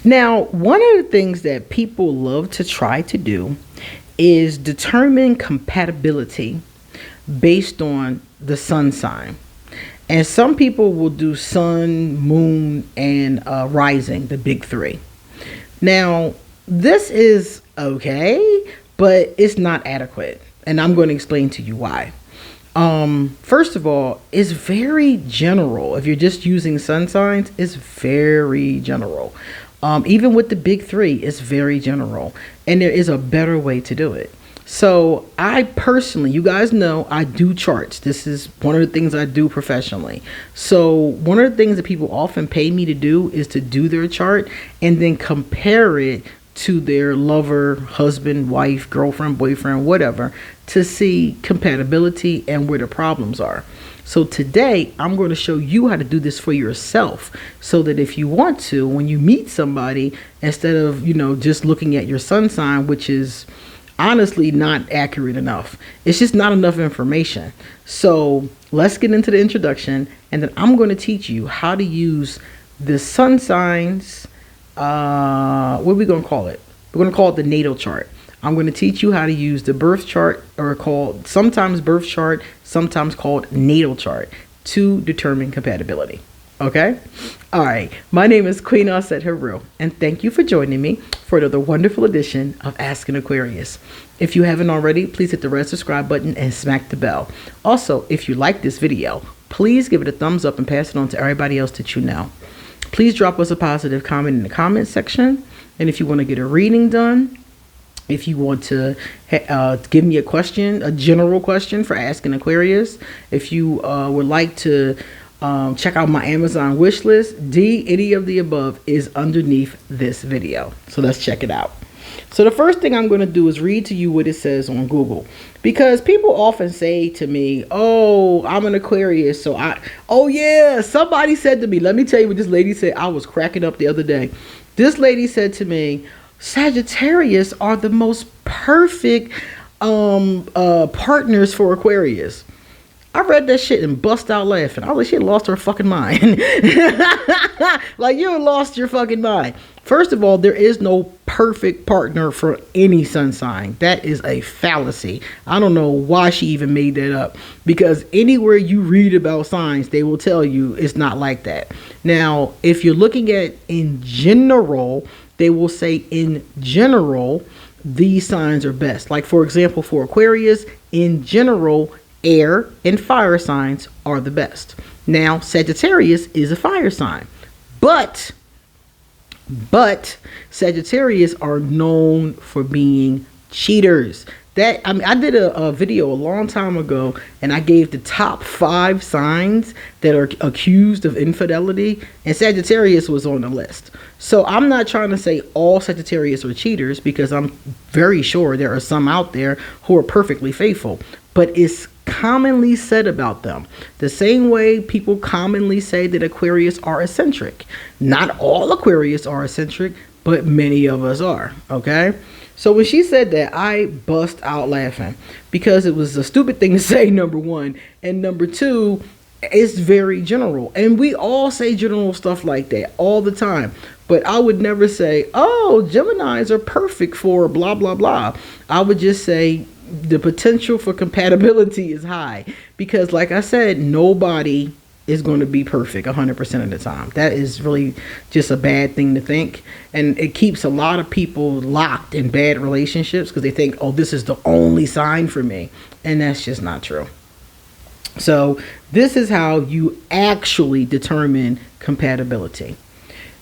Now, one of the things that people love to try to do is determine compatibility based on the sun sign. And some people will do sun, moon, and rising, the big three. Now, this is okay, but it's not adequate. And I'm going to explain to you why. First of all, it's very general. If you're just using sun signs, it's very general. Even with the big three, it's very general. And there is a better way to do it. So I personally, you guys know, I do charts. This is one of the things I do professionally. So one of the things that people often pay me to do is to do their chart and then compare it to their lover, husband, wife, girlfriend, boyfriend, whatever, to see compatibility and where the problems are. So today I'm going to show you how to do this for yourself, so that if you want to, when you meet somebody, instead of, just looking at your sun sign, which is honestly not accurate enough. It's just not enough information. So let's get into the introduction, and then I'm going to teach you how to use the sun signs. What are we going to call it? We're going to call it the natal chart. I'm going to teach you how to use the birth chart, or called sometimes birth chart, sometimes called natal chart, to determine compatibility. Okay? All right. My name is QueenAusetHeru, and thank you for joining me for another wonderful edition of Ask an Aquarius. If you haven't already, please hit the red subscribe button and smack the bell. Also, if you like this video, please give it a thumbs up and pass it on to everybody else that you know. Please drop us a positive comment in the comment section. And if you want to get a reading done, if you want to give me a question, a general question for Ask an Aquarius, if you would like to check out my Amazon wish list, any of the above is underneath this video. So let's check it out. So the first thing I'm going to do is read to you what it says on Google, because people often say to me, oh, I'm an Aquarius. So somebody said to me, let me tell you what this lady said. I was cracking up the other day. This lady said to me, Sagittarius are the most perfect partners for Aquarius. I read that shit and bust out laughing. I was like, she lost her fucking mind. Like, you lost your fucking mind. First of all, there is no perfect partner for any sun sign. That is a fallacy. I don't know why she even made that up, because anywhere you read about signs, they will tell you it's not like that. Now, if you're looking at in general, they will say in general, these signs are best. Like, for example, for Aquarius, in general, air and fire signs are the best. Now, Sagittarius is a fire sign, but Sagittarius are known for being cheaters. I did a video a long time ago, and I gave the top 5 signs that are accused of infidelity, and Sagittarius was on the list. So I'm not trying to say all Sagittarius are cheaters, because I'm very sure there are some out there who are perfectly faithful, but it's commonly said about them the same way people commonly say that Aquarius are eccentric. Not all Aquarius are eccentric, but many of us are. Okay, so when she said that, I bust out laughing, because it was a stupid thing to say, number one, and number two, it's very general, and we all say general stuff like that all the time. But I would never say, oh, Geminis are perfect for blah blah blah. I would just say the potential for compatibility is high, because like I said, nobody is going to be perfect 100% of the time. That is really just a bad thing to think, and it keeps a lot of people locked in bad relationships, because they think, oh, this is the only sign for me, and that's just not true. So this is how you actually determine compatibility.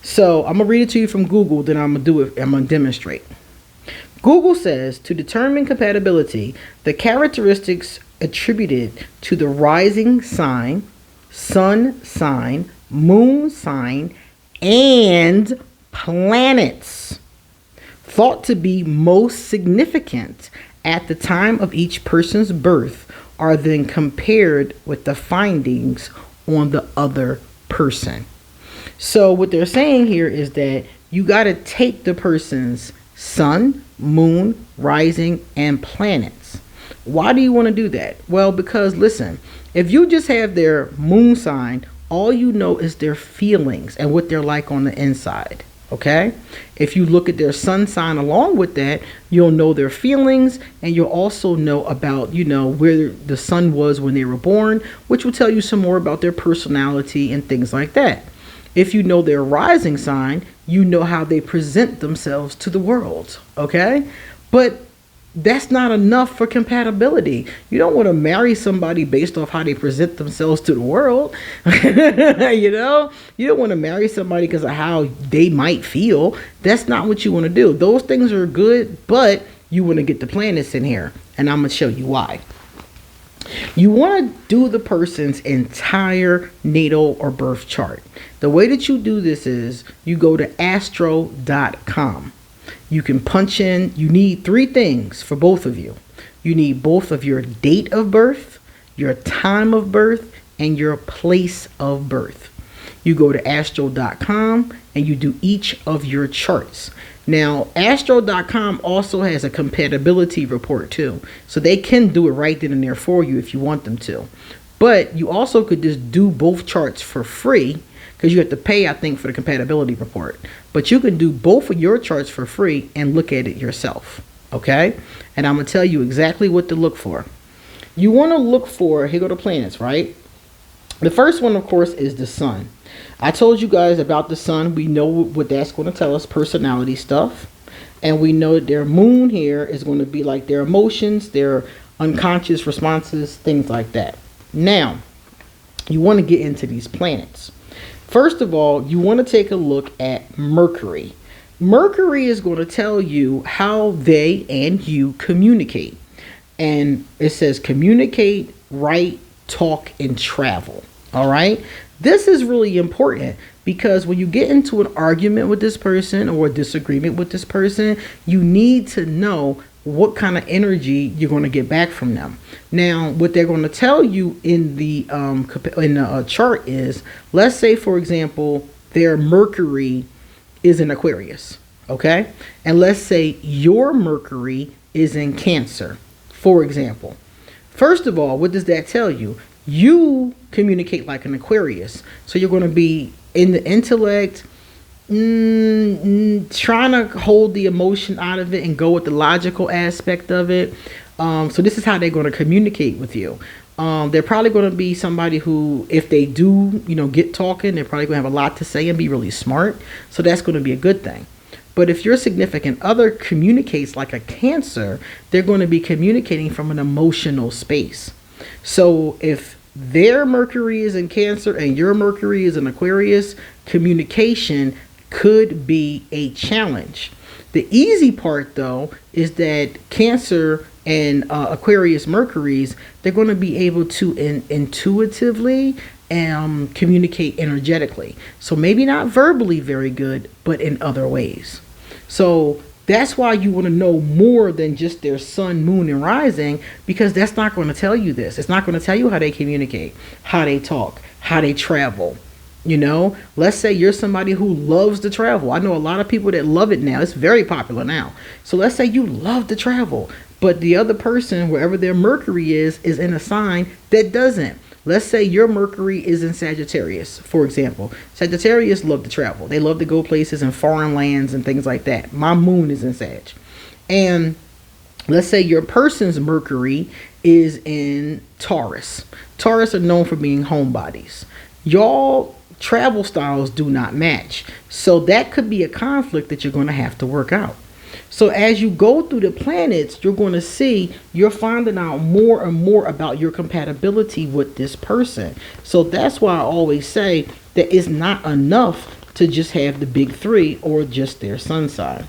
So I'm gonna read it to you from Google, then I'm gonna demonstrate. Google says, to determine compatibility, the characteristics attributed to the rising sign, sun sign, moon sign, and planets thought to be most significant at the time of each person's birth are then compared with the findings on the other person. So what they're saying here is that you got to take the person's sun, moon, rising, and planets. Why do you want to do that? Well, because listen, if you just have their moon sign, all you know is their feelings and what they're like on the inside. Okay? If you look at their sun sign along with that, you'll know their feelings, and you'll also know about, where the sun was when they were born, which will tell you some more about their personality and things like that. If you know their rising sign, you know how they present themselves to the world. Okay? But that's not enough for compatibility. You don't want to marry somebody based off how they present themselves to the world. You don't want to marry somebody because of how they might feel. That's not what you want to do. Those things are good, but you want to get the planets in here, and I'm going to show you why. You want to do the person's entire natal or birth chart. The way that you do this is you go to astro.com. You can punch in, you need 3 things for both of you. You need both of your date of birth, your time of birth, and your place of birth. You go to astro.com and you do each of your charts. Now, astro.com also has a compatibility report too. So they can do it right then and there for you if you want them to. But you also could just do both charts for free, because you have to pay, I think, for the compatibility report. But you can do both of your charts for free and look at it yourself. Okay? And I'm going to tell you exactly what to look for. You want to look for, here go the planets, right? The first one, of course, is the sun. I told you guys about the sun. We know what that's going to tell us, personality stuff. And we know that their moon here is going to be like their emotions, their unconscious responses, things like that. Now, you want to get into these planets. First of all, you want to take a look at Mercury. Mercury is going to tell you how they and you communicate. And it says communicate, write, talk, and travel. All right? This is really important because when you get into an argument with this person or a disagreement with this person, you need to know what kind of energy you're going to get back from them. Now, what they're going to tell you in the chart is, let's say, for example, their Mercury is in Aquarius, okay? And let's say your Mercury is in Cancer, for example. First of all, what does that tell you? You communicate like an Aquarius. So you're going to be in the intellect, trying to hold the emotion out of it and go with the logical aspect of it. So this is how they're going to communicate with you. They're probably going to be somebody who, if they do, get talking, they're probably going to have a lot to say and be really smart. So that's going to be a good thing. But if your significant other communicates like a Cancer, they're going to be communicating from an emotional space. So if their Mercury is in Cancer and your Mercury is in Aquarius, communication could be a challenge. The easy part, though, is that Cancer and Aquarius Mercuries, they're going to be able to intuitively communicate energetically. So maybe not verbally very good, but in other ways. So that's why you want to know more than just their sun, moon, and rising, because that's not going to tell you this. It's not going to tell you how they communicate, how they talk, how they travel. Let's say you're somebody who loves to travel. I know a lot of people that love it now. It's very popular now. So let's say you love to travel, but the other person, wherever their Mercury is in a sign that doesn't. Let's say your Mercury is in Sagittarius, for example. Sagittarius love to travel. They love to go places in foreign lands and things like that. My moon is in Sag. And let's say your person's Mercury is in Taurus. Taurus are known for being homebodies. Y'all travel styles do not match. So that could be a conflict that you're going to have to work out. So as you go through the planets, you're going to see you're finding out more and more about your compatibility with this person. So that's why I always say that it's not enough to just have the big 3 or just their sun sign.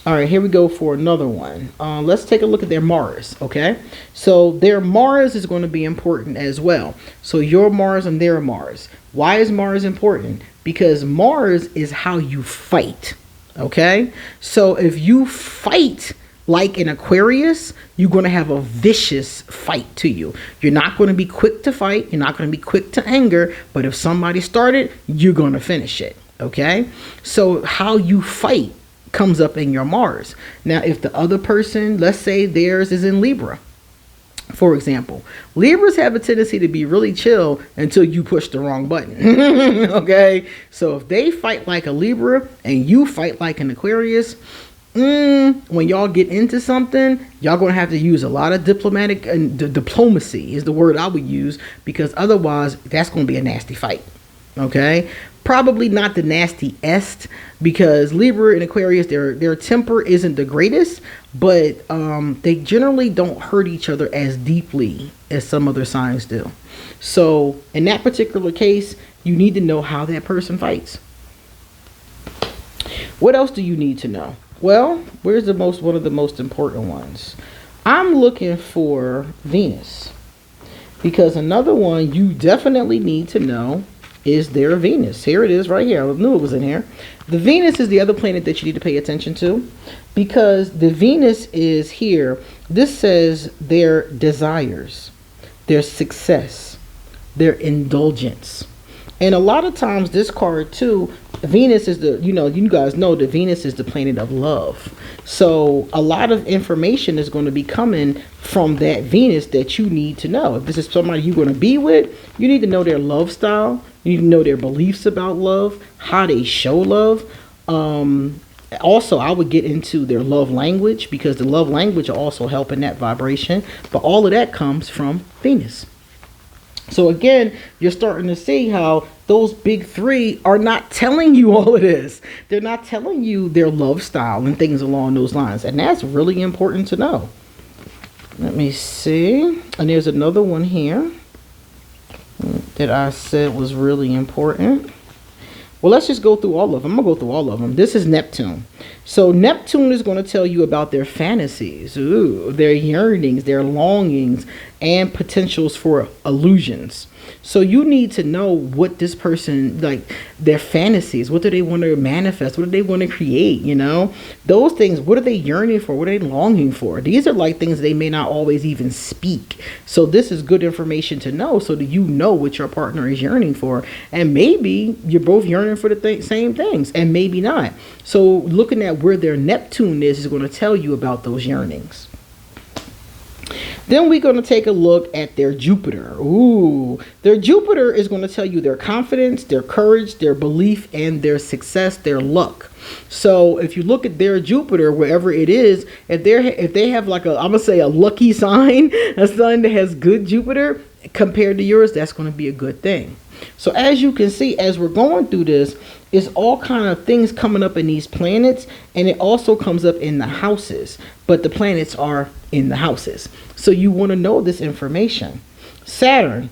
All right, here we go for another one. Let's take a look at their Mars, okay? So their Mars is going to be important as well. So your Mars and their Mars. Why is Mars important? Because Mars is how you fight, okay? So if you fight like an Aquarius, you're going to have a vicious fight to you. You're not going to be quick to fight. You're not going to be quick to anger. But if somebody started, you're going to finish it, okay? So how you fight comes up in your Mars. Now, if the other person, let's say theirs is in Libra, For example, Libras have a tendency to be really chill until you push the wrong button. Okay? So if they fight like a Libra and you fight like an Aquarius, when y'all get into something, y'all gonna have to use a lot of diplomatic and diplomacy is the word I would use, because otherwise that's gonna be a nasty fight. Okay, probably not the nastiest, because Libra and Aquarius, their temper isn't the greatest, but they generally don't hurt each other as deeply as some other signs do. So in that particular case, you need to know how that person fights. What else do you need to know? Well, where's one of the most important ones? I'm looking for Venus, because another one you definitely need to know is their Venus. Here it is right here. I knew it was in here. The Venus is the other planet that you need to pay attention to, because the Venus is here. This says their desires, their success, their indulgence. And a lot of times this card too, Venus is you guys know that Venus is the planet of love. So a lot of information is going to be coming from that Venus that you need to know. If this is somebody you're going to be with, you need to know their love style. You need to know their beliefs about love, how they show love. Also, I would get into their love language, because the love language will also help in that vibration. But all of that comes from Venus. So again, you're starting to see how those big three are not telling you all of this. They're not telling you their love style and things along those lines. And that's really important to know. Let me see. And there's another one here that I said was really important. Well, let's just go through all of them. I'm going to go through all of them. This is Neptune. So Neptune is going to tell you about their fantasies, their yearnings, their longings, and potentials for illusions. So you need to know what this person, like their fantasies, what do they want to manifest? What do they want to create? Those things, what are they yearning for? What are they longing for? These are like things they may not always even speak. So this is good information to know, so that you know what your partner is yearning for. And maybe you're both yearning for the same things, and maybe not. So looking at where their Neptune is going to tell you about those yearnings. Then we're going to take a look at their Jupiter. Their Jupiter is going to tell you their confidence, their courage, their belief, and their success, their luck. So if you look at their Jupiter, wherever it is, if they have like I'm going to say a lucky sign, a sign that has good Jupiter compared to yours, that's going to be a good thing. So as you can see, as we're going through this, it's all kind of things coming up in these planets, and it also comes up in the houses, but the planets are in the houses. So you want to know this information. Saturn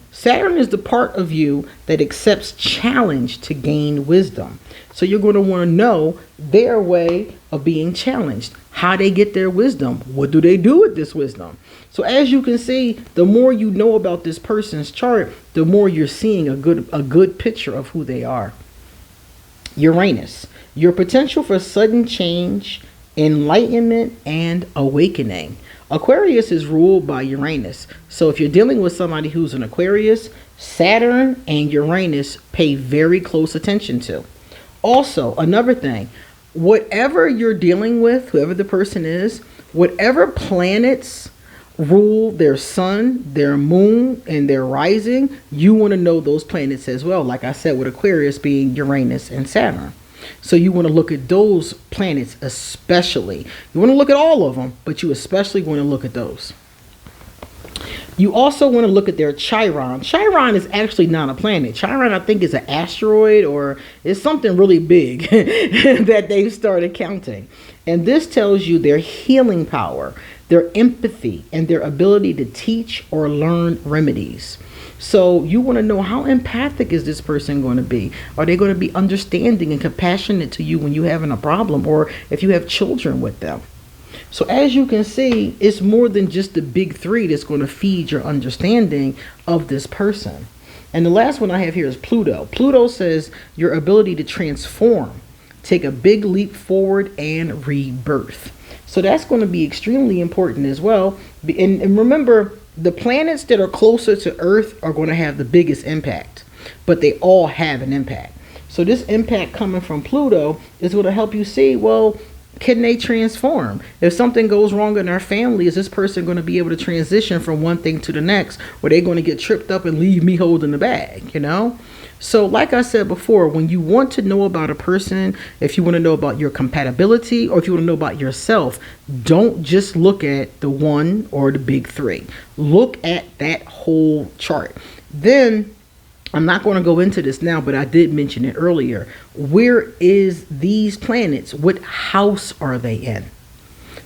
is the part of you that accepts challenge to gain wisdom. So you're going to want to know their way of being challenged, how they get their wisdom, what do they do with this wisdom. So as you can see, the more you know about this person's chart, the more you're seeing a good picture of who they are. Uranus, your potential for sudden change, enlightenment, and awakening. Aquarius is ruled by Uranus. So if you're dealing with somebody who's an Aquarius, Saturn and Uranus pay very close attention to. Also, another thing, whatever you're dealing with, whoever the person is, whatever planets rule their sun, their moon, and their rising, you want to know those planets as well. Like I said, with Aquarius being Uranus and Saturn. So you want to look at those planets especially. You want to look at all of them, but you especially want to look at those. You also want to look at their Chiron. Chiron is actually not a planet. Chiron, I think, is an asteroid, or it's something really big that they've started counting. And this tells you their healing power, their empathy, and their ability to teach or learn remedies. So you want to know, how empathic is this person going to be? Are they going to be understanding and compassionate to you when you're having a problem, or if you have children with them? So as you can see, it's more than just the big three that's going to feed your understanding of this person. And the last one I have here is Pluto. Pluto says your ability to transform, take a big leap forward, and rebirth. So that's going to be extremely important as well. And remember, the planets that are closer to Earth are going to have the biggest impact, but they all have an impact. So this impact coming from Pluto is going to help you see, well, Can they transform? If something goes wrong in their family, is this person going to be able to transition from one thing to the next, or they going to get tripped up and leave me holding the bag, you know? So like I said before, when you want to know about a person, if you want to know about your compatibility, or if you want to know about yourself, don't just look at the one or the big three. Look at that whole chart. Then, I'm not going to go into this now, but I did mention it earlier. Where is these planets? What house are they in?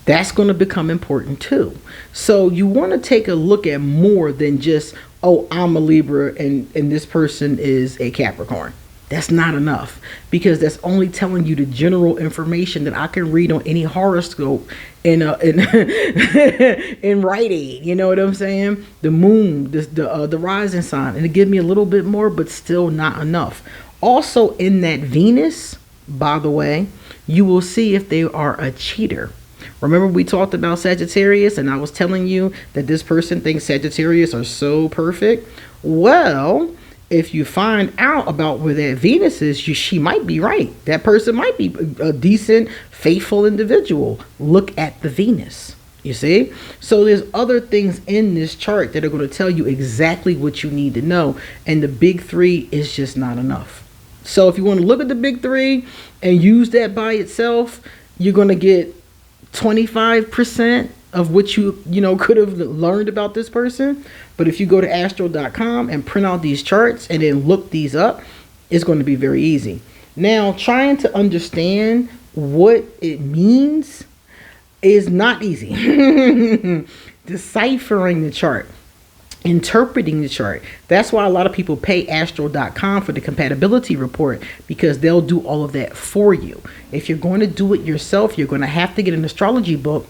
That's going to become important too. So you want to take a look at more than just, oh, I'm a Libra and this person is a Capricorn. That's not enough, because that's only telling you the general information that I can read on any horoscope in in Rite Aid. You know what I'm saying? The moon, the rising sign, and it gives me a little bit more, but still not enough. Also in that Venus, by the way, you will see if they are a cheater. Remember we talked about Sagittarius, and I was telling you that this person thinks Sagittarius are so perfect. Well, if you find out about where that Venus is, she might be right. That person might be a decent, faithful individual. Look at the Venus, you see? So there's other things in this chart that are going to tell you exactly what you need to know. And the big three is just not enough. So if you want to look at the big three and use that by itself, you're going to get 25% of what you could have learned about this person. But if you go to astro.com and print out these charts and then look these up, it's going to be very easy. Now, trying to understand what it means is not easy. Deciphering the chart, interpreting the chart. That's why a lot of people pay astro.com for the compatibility report, because they'll do all of that for you. If you're going to do it yourself, you're going to have to get an astrology book,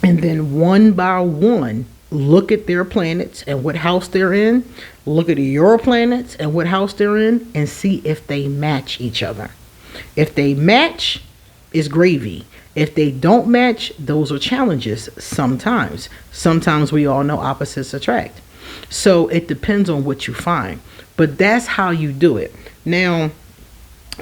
and then one by one look at their planets and what house they're in, look at your planets and what house they're in, and see if they match each other. If they match, it's gravy. If they don't match, those are challenges sometimes. Sometimes we all know opposites attract. So it depends on what you find. But that's how you do it. Now,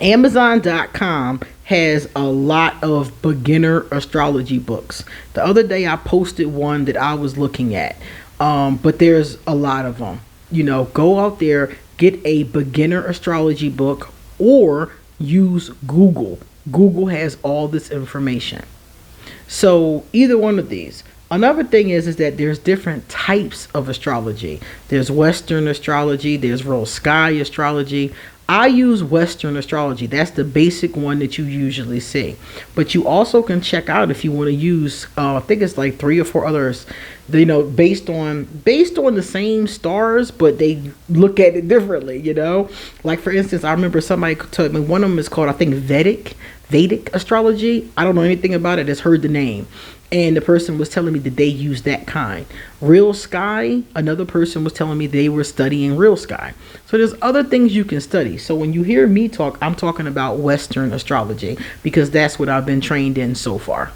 Amazon.com has a lot of beginner astrology books. The other day I posted one that I was looking at. But there's a lot of them. Go out there, get a beginner astrology book, or use Google. Google has all this information. So either one of these. Another thing is that there's different types of astrology. There's Western astrology. There's real sky astrology. I use Western astrology. That's the basic one that you usually see. But you also can check out if you want to use, I think it's like 3 or 4 others, based on the same stars, but they look at it differently, Like, for instance, I remember somebody told me one of them is called, I think, Vedic astrology. I don't know anything about it. Just heard the name. And the person was telling me that they use that kind. Real sky, another person was telling me they were studying real sky. So there's other things you can study. So when you hear me talk, I'm talking about Western astrology, because that's what I've been trained in so far.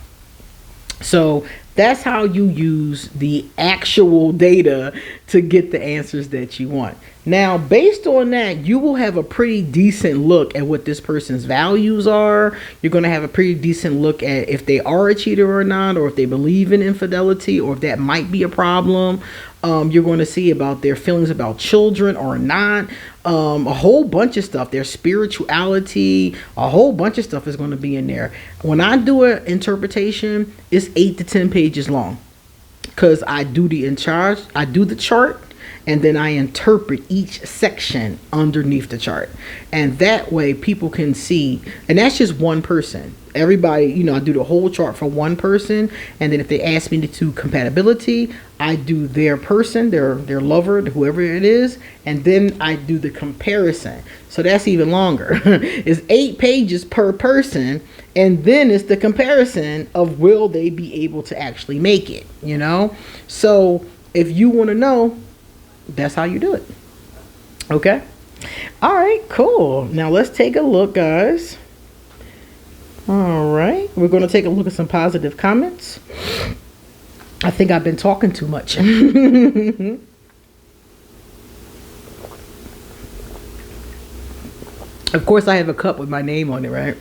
So that's how you use the actual data to get the answers that you want. Now, based on that, you will have a pretty decent look at what this person's values are. You're going to have a pretty decent look at if they are a cheater or not, or if they believe in infidelity, or if that might be a problem. You're going to see about their feelings about children or not. A whole bunch of stuff. Their spirituality, a whole bunch of stuff is going to be in there. When I do an interpretation, it's 8 to 10 pages long, because I do the chart, and then I interpret each section underneath the chart. And that way people can see, and that's just one person. Everybody, I do the whole chart for one person. And then if they ask me to do compatibility, I do their person, their lover, whoever it is. And then I do the comparison. So that's even longer. It's 8 pages per person. And then it's the comparison of will they be able to actually make it, So if you want to know, that's how you do it. Okay. All right, cool. Now let's take a look, guys. All right. We're going to take a look at some positive comments. I think I've been talking too much. Of course, I have a cup with my name on it, right?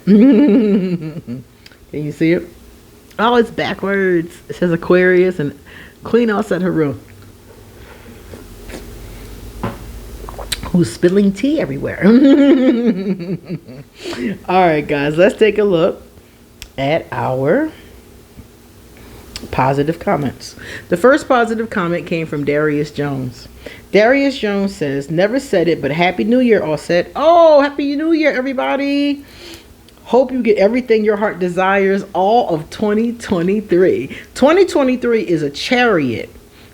Can you see it? Oh, it's backwards. It says Aquarius and QueenAusetHeru. Who's spilling tea everywhere. All right, guys, let's take a look at our positive comments. The first positive comment came from Darius Jones. Darius Jones says, never said it, but Happy New Year, Auset. Oh, Happy New Year, everybody. Hope you get everything your heart desires all of 2023. 2023 is a chariot.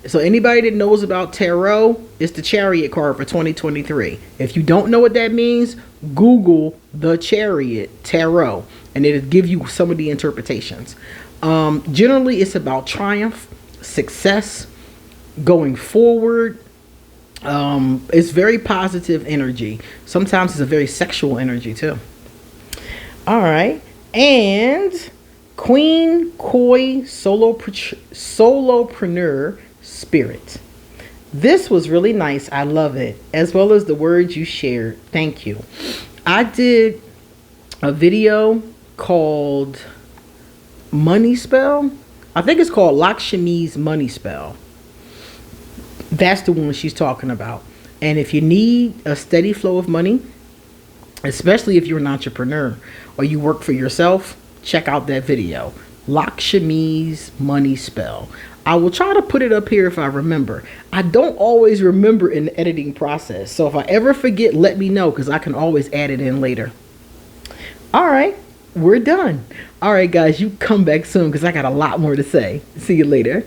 So anybody that knows about tarot, it's the chariot card for 2023. If you don't know what that means, Google the chariot tarot and it'll give you some of the interpretations. Generally, it's about triumph, success, going forward. It's very positive energy. Sometimes it's a very sexual energy too. All right. And Queen Koi Solopreneur Spirit. This was really nice. I love it. As well as the words you shared. Thank you. I did a video called Money Spell. I think it's called Lakshmi's Money Spell. That's the one she's talking about. And if you need a steady flow of money, especially if you're an entrepreneur or you work for yourself, check out that video. Lakshmi's Money Spell. I will try to put it up here if I remember. I don't always remember in the editing process. So if I ever forget, let me know because I can always add it in later. All right, we're done. All right, guys, you come back soon because I got a lot more to say. See you later.